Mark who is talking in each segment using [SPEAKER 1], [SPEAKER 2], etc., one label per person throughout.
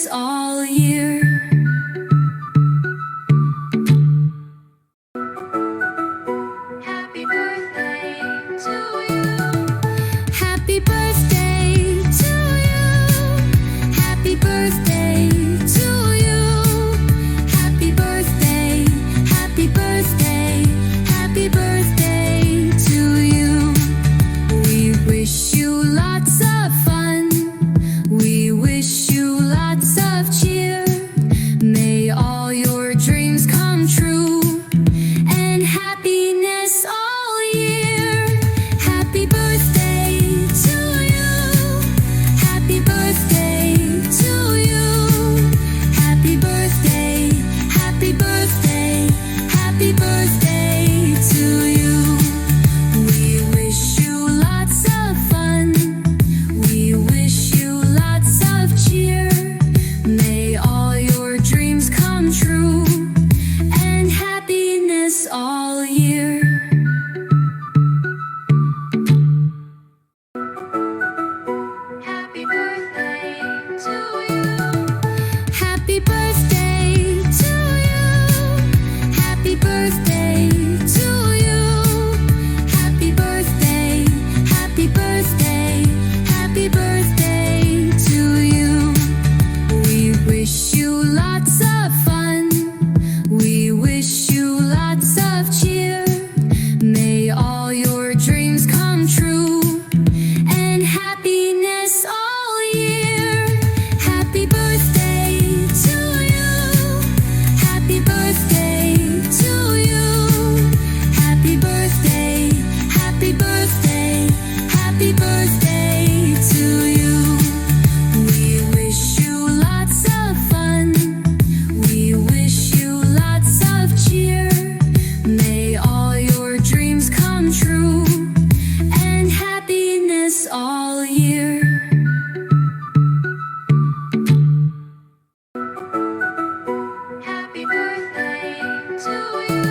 [SPEAKER 1] happiness all year. Happy birthday to you. Happy birthday to you. Happy birthday to you. Happy birthday, happy birthday, happy birthday to you. We wish you lots of fun. We wish you lots of cheer. May all your dreams come true and happiness all year. Happy birthday to you. Happy birthday to you. Happy birthday, happy birthday, happy birthday to you. We wish you lots of fun. We wish you lots of cheer. May all your dreams come true and happiness all year. Happy birthday to you. Happy birthday to you. Happy birthday to you. Happy birthday, happy birthday, happy birthday to you. We wish you lots of fun. We wish you lots of cheer. May all your dreams come true and happiness all year. Happy birthday to you. Happy birthday to you. Happy birthday, happy birthday, happy birthday to you. We wish you lots of fun. We wish you lots of cheer. May all your dreams come true and happiness all year. Happy birthday to you.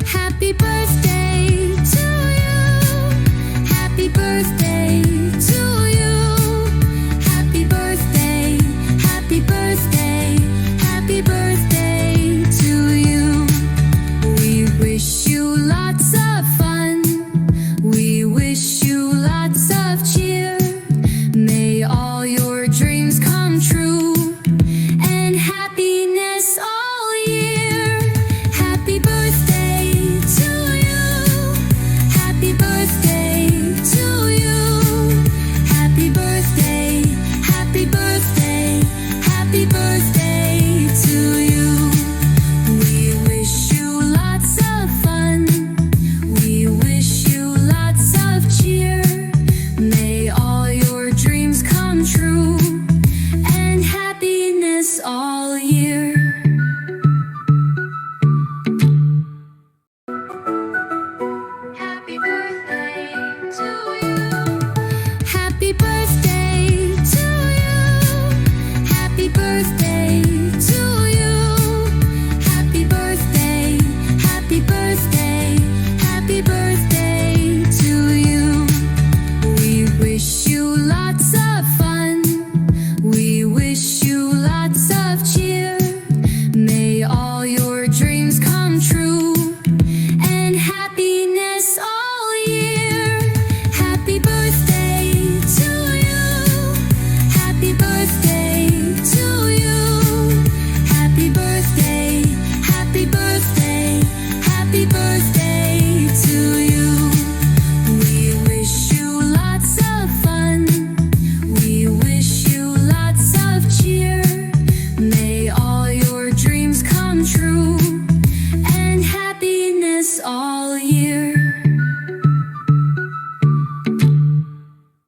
[SPEAKER 1] Happy birthday to you. Happy birthday to you. Happy birthday, happy birthday, happy birthday to you. We wish you lots of fun. We wish you lots of cheer. May all your